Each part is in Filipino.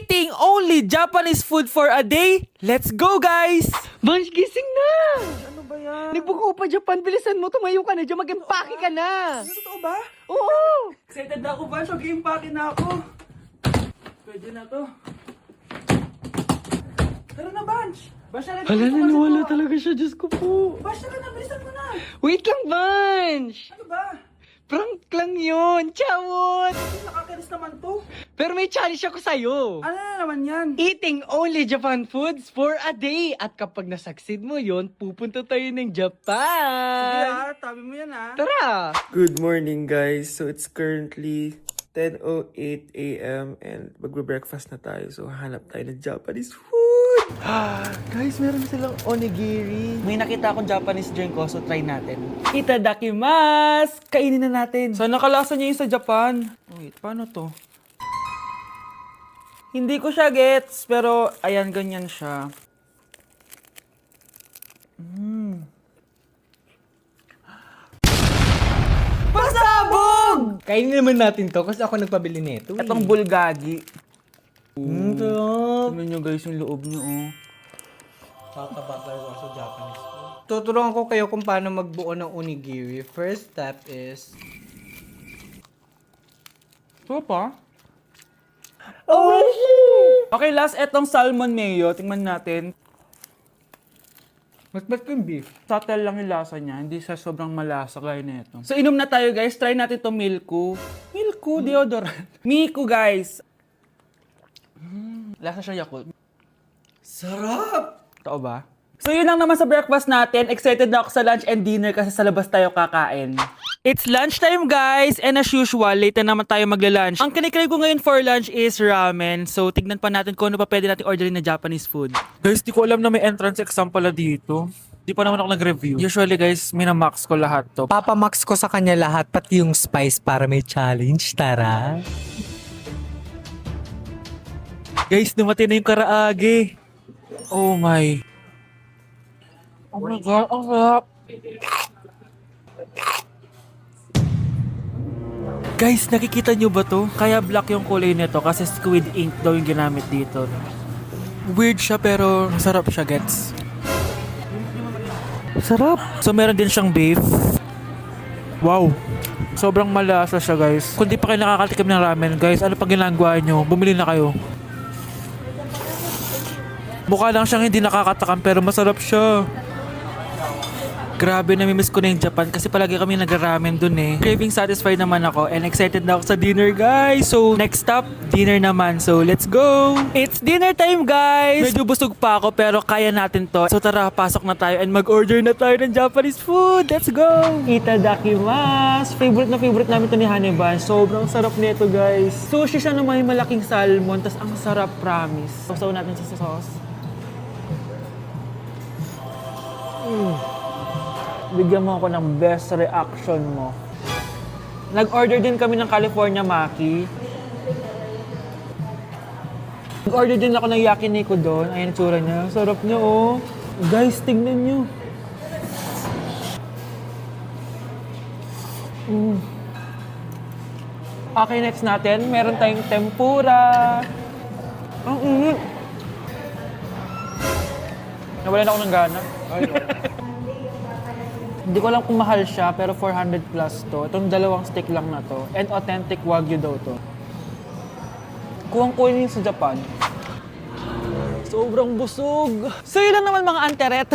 Eating only Japanese food for a day? Let's go, guys! Vansh, gising na! Ano ba yan? Nagbuko pa Japan, bilisan mo, tumayo ka na dyan, mag-empake ka na! Totoo ba? Oo! Excited na ako, Vansh. Mag-impake na ako. Pwede na to. Tara na, Vansh. Vansh, tara na. Hala, naniwala talaga siya, Diyos ko po. Vansh, tara na. Bilisan mo na. Wait lang, Vansh! Ano ba? Prank lang yun, chawot! Nakakainis naman to. Pero may challenge ako sa'yo. Ano na naman yan? Eating only Japan foods for a day. At kapag nasucceed mo yon, pupunta tayo ng Japan. Tabi mo yan, Tara! Good morning, guys. So it's currently 10:08 a.m. and magbe-breakfast na tayo. So hanap tayo ng Japanese food. Guys, meron silang onigiri. May nakita akong Japanese drink ko, so try natin. Itadakimasu! Kainin na natin. So, nakalasa niya yung sa Japan. Wait, paano to? Hindi ko siya gets, pero ayan, ganyan siya. Pasabog! Kainin naman natin to kasi ako nagpabili nito. Itong bulgagi. Sarap. Tignan nyo guys yung loob nyo, oh. Kakabakal ko sa Japanese food. Tuturuan ko kayo kung paano magbuo ng onigiri. First step is... Ito pa? Oh, Okay, last etong salmon mayo. Tingnan natin. mas yung beef. Subtle lang yung lasa niya. Hindi siya sobrang malasa gaya nito. So, inom na tayo, guys. Try natin to Milku. Milku, deodorant. Miku, guys. Lasa siya Yakult. Sarap! Totoo ba? So, yun lang naman sa breakfast natin. Excited na ako sa lunch and dinner kasi sa labas tayo kakain. It's lunchtime, guys. And as usual, late na naman tayo magla-lunch. Ang kinikrave ko ngayon for lunch is ramen. So, tignan pa natin kung ano pa pwede natin orderin na Japanese food. Guys, di ko alam na may entrance exam pala dito. Di pa naman ako nag-review. Usually, guys, minamax ko lahat to. Papamax ko sa kanya lahat, pati yung spice para may challenge, tara. Guys, dumating na yung karaage. Oh my. Oh my God, ang sarap. Guys, nakikita nyo ba to? Kaya black yung kulay nito kasi squid ink daw yung ginamit dito. Weird siya pero masarap siya, gets. Sarap. So meron din siyang beef. Wow. Sobrang malasa siya, guys. Kung di pa kayo nakakatikim ng ramen, guys, ano pang ginagawa nyo? Bumili na kayo. Mukha lang siyang hindi nakakatakam pero masarap siya. Grabe, namimiss ko na yung Japan kasi palagi kami nag-ramen dun eh. Craving satisfied naman ako and excited na ako sa dinner, guys. So, next stop, dinner naman. So, let's go! It's dinner time, guys! Medyo busog pa ako pero kaya natin to. So, tara, pasok na tayo and mag-order na tayo ng Japanese food. Let's go! Itadakimasu! Favorite namin to ni Haneban. Sobrang sarap nito, guys. Sushi siya na may malaking salmon, tas ang sarap, promise. Sausaw natin sa sauce. Bigyan mo ako ng best reaction mo. Nag-order din kami ng California Maki. Nag-order din ako ng yakiniku doon. Ayan ang tsura niya. Sarap niya, oh. Guys, tignan niyo. Okay, next natin. Meron tayong tempura. Ang init. Nawalan ako ng gana. Hindi ko alam kung mahal siya, pero 400 plus to. Itong dalawang stick lang na to. And authentic Wagyu daw to. Kuwang-kuwin sa Japan. Sobrang busog. So yun lang naman mga anteret.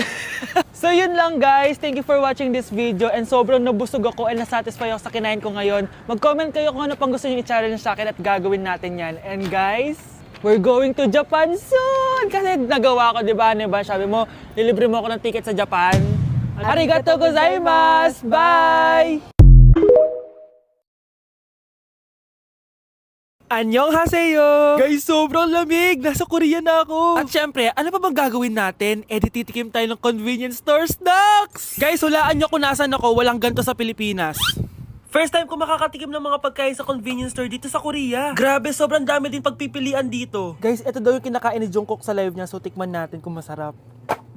So yun lang, guys. Thank you for watching this video. And sobrang nabusog ako and nasatisfy ako sa kinain ko ngayon. Mag-comment kayo kung ano pang gusto nyo i-challenge sa akin at gagawin natin yan. And guys, we're going to Japan soon! Kasi nagawa ko, di ba? Sabi mo, lilibre mo ako ng ticket sa Japan. Arigatou gozaimasu! Bye! Annyeonghaseyo! Guys, sobrang lamig! Nasa Korea na ako! At syempre, ano pa bang gagawin natin? Titikim tayo ng convenience store snacks! Guys, hulaan nyo kung nasan ako, walang ganito sa Pilipinas. First time ko makakatikim ng mga pagkain sa convenience store dito sa Korea. Grabe, sobrang dami din pagpipilian dito. Guys, ito daw yung kinakain ni Jungkook sa live niya, so tikman natin kung masarap.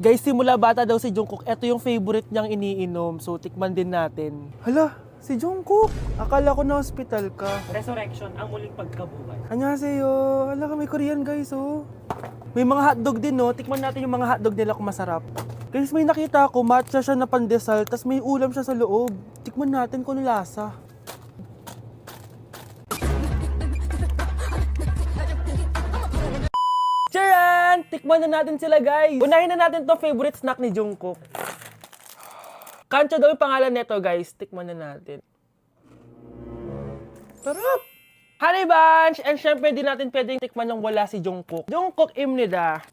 Guys, simula bata daw si Jungkook, ito yung favorite niyang iniinom, so tikman din natin. Hala, Si Jungkook. Akala ko na hospital ka. Resurrection, ang muling pagkabuhay. Annyeonghaseyo. Ala ka, may Korean guys, oh. May mga hotdog din, no? Tikman natin yung mga hotdog nila kung masarap. Guys, may nakita ako, matcha siya na pandesal, tas may ulam siya sa loob. Tikman natin kung ano lasa. Charan! Tikman na natin sila, guys. Unahin na natin to favorite snack ni Jungkook. Kancho daw yung pangalan nito, guys. Tikman na natin. Sarap! Honey Bunch! And syempre, di natin pwedeng tikman nang wala si Jungkook. Jungkook imnida.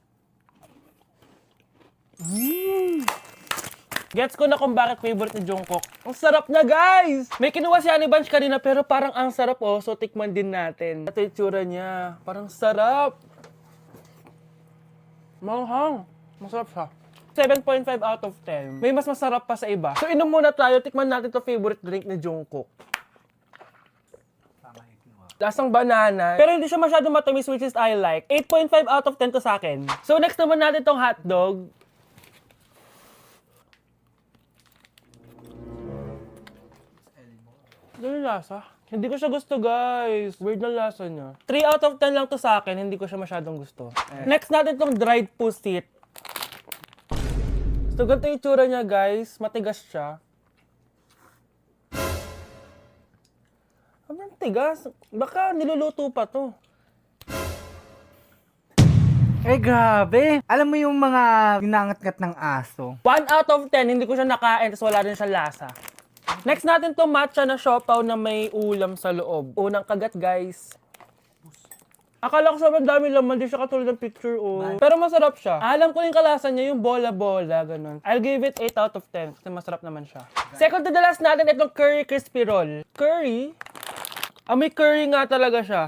Gets ko na kung bakit favorite ni Jungkook. Ang sarap na, guys! May kinuha si Honey Bunch kanina pero parang ang sarap, oh. So, tikman din natin. Ito yung tsura niya. Parang sarap. Manghang. Masarap siya. 7.5 out of 10. May mas masarap pa sa iba. So, inom muna tayo. Tikman natin to favorite drink ni Jungkook. Lasang banana. Pero hindi siya masyadong matamis, which is I like. 8.5 out of 10 to sa akin. So, next naman natin tong hotdog. Ano yung lasa? Hindi ko siya gusto, guys. Weird na lasa niya. 3 out of 10 lang to sa akin. Hindi ko siya masyadong gusto. Next natin tong dried pusit. So, ganito yung itsura niya, guys. Matigas siya. Ang tigas. Baka niluluto pa to. Eh, grabe. Alam mo yung mga ginangat-ngat ng aso? 1 out of 10, hindi ko siya nakain, tapos wala rin siya lasa. Next natin to matcha na siopaw na may ulam sa loob. Unang kagat, guys. Akala ko sobrang dami laman, di siya katulad ng picture, oh. Pero masarap siya. Alam ko yung kalasa niya, yung bola-bola, ganun. I'll give it 8 out of 10, kasi masarap naman siya. Second to the last natin, itong curry crispy roll. Curry? May curry nga talaga siya.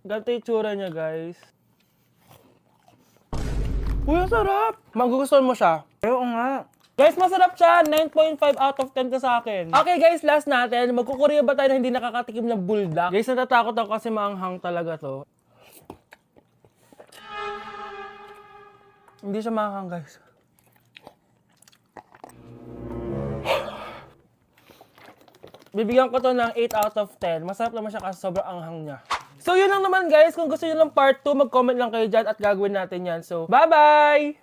Ganito yung tsura niya, guys. Uy, ang sarap! Magugustuhan mo siya. Oo nga. Guys, masarap siya. 9.5 out of 10 to sa akin. Okay, guys, last natin. Magkukurya ba tayo na hindi nakakatikim ng buldak? Guys, natatakot ako kasi maanghang talaga to. Hindi siya maanghang, guys. Bibigyan ko to ng 8 out of 10. Masarap naman siya kasi sobrang anghang niya. So, yun lang naman, guys. Kung gusto nyo ng part 2, mag-comment lang kayo dyan at gagawin natin yan. So, bye-bye!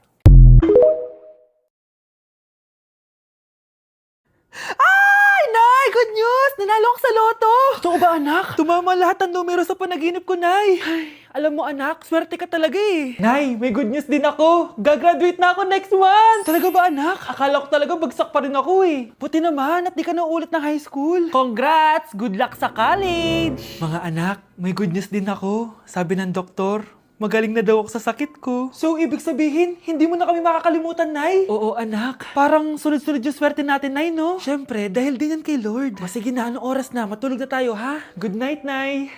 Ay, Nay! Good news! Nanalo ako sa loto! Totoo ba, anak? Tumama lahat ng numero sa panaginip ko, Nay. Ay, alam mo, anak, swerte ka talaga eh. Nay, may good news din ako. Gagraduate na ako next month! Talaga ba, anak? Akala ko talaga bagsak pa rin ako eh. Buti naman at di ka na ulit ng high school. Congrats! Good luck sa college! Mga anak, may good news din ako. Sabi ng doktor, magaling na daw ako sa sakit ko. So, ibig sabihin, hindi mo na kami makakalimutan, Nay? Oo, anak. Parang sunod-sunod yung swerte natin, Nay, no? Siyempre, dahil din yan kay Lord. O sige na, anong oras na? Matulog na tayo, ha? Good night, Nay.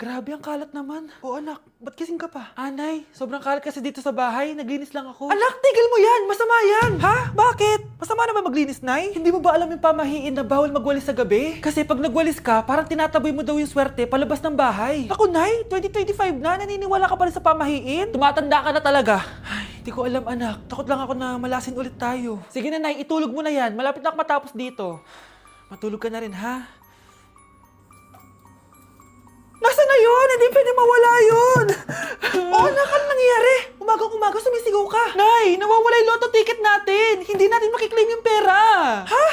Grabe, ang kalat naman. O anak, ba't kising ka pa? Nay, sobrang kalat kasi dito sa bahay. Naglinis lang ako. Anak, tigil mo yan! Masama yan! Ha? Bakit? Masama na ba maglinis, Nay? Hindi mo ba alam yung pamahiin na bawal magwalis sa gabi? Kasi pag nagwalis ka, parang tinataboy mo daw yung swerte palabas ng bahay. Ako, Nay, 2025 na, naniniwala ka pa rin sa pamahiin? Tumatanda ka na talaga. Ay, hindi ko alam, anak. Takot lang ako na malasin ulit tayo. Sige na, Nay, itulog mo na yan. Malapit na ako matapos dito. Matulog ka na rin, ha? Nasaan na yun? Hindi pwede mawala yun! Oo, anak, ano nangyayari? Umagang-umaga sumisigaw ka. Nay, nawawala yung lotto ticket natin. Hindi natin makiklaim yung pera. Ha?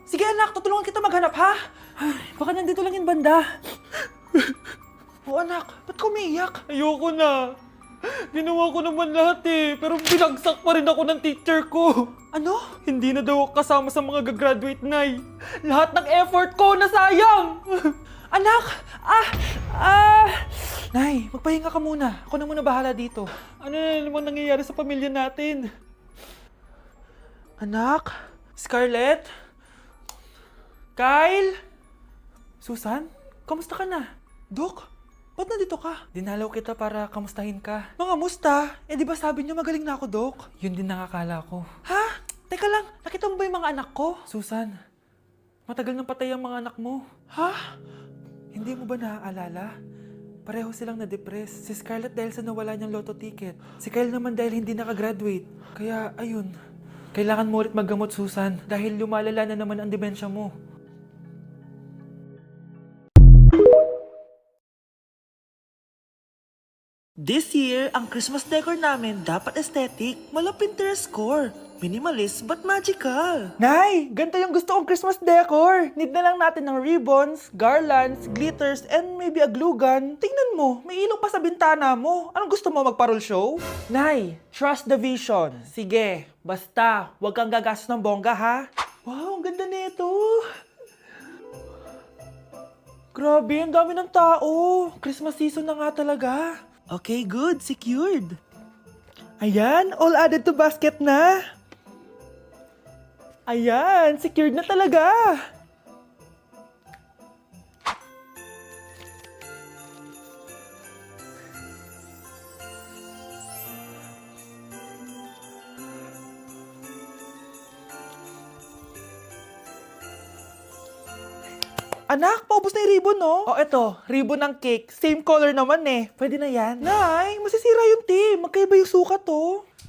Sige anak, tutulungan kita maghanap, ha? Ay, baka nandito lang yung banda. Oo anak, ba't ka umiiyak? Ayoko na. Ginawa ko naman lahat eh, pero binagsak pa rin ako ng teacher ko. Ano? Hindi na daw ako kasama sa mga gagraduate, Nay. Lahat ng effort ko nasayang! Anak! Nay, magpahinga ka muna. Ako na muna bahala dito. Ano na naman nangyayari sa pamilya natin? Anak? Scarlett? Kyle? Susan? Kamusta ka na? Dok? Ba't nandito ka? Dinalaw kita para kamustahin ka. Mga musta? Eh di ba sabi niyo magaling na ako, Dok? Yun din nakakala ko. Ha? Teka lang, nakita mo ba yung mga anak ko? Susan, matagal nang patay ang mga anak mo. Ha? Hindi mo ba naaalala? Pareho silang na-depress. Si Scarlett dahil sa nawala niyang lotto ticket. Si Kyle naman dahil hindi nakagraduate. Kaya, ayun. Kailangan mo ulit maggamot, Susan. Dahil lumalala na naman ang demensya mo. This year, ang Christmas decor namin dapat aesthetic, mala Pinterest score. Minimalist but magical. Nay, ganito yung gusto kong Christmas decor. Need na lang natin ng ribbons, garlands, glitters, and maybe a glue gun. Tingnan mo, may ilaw pa sa bintana mo. Anong gusto mo, magparol show? Nay, trust the vision. Sige, basta, huwag kang gagastos ng bongga ha. Wow, ang ganda nito. Grabe, ang dami ng tao. Christmas season na nga talaga. Okay, good. Secured. Ayan, all added to basket na. Ayan, secured na talaga. Anak, paubos na yung ribbon, no? O, eto, ribbon ng cake. Same color naman eh. Pwede na yan. Nay, masisira yung team. Magkaiba yung sukat, oh.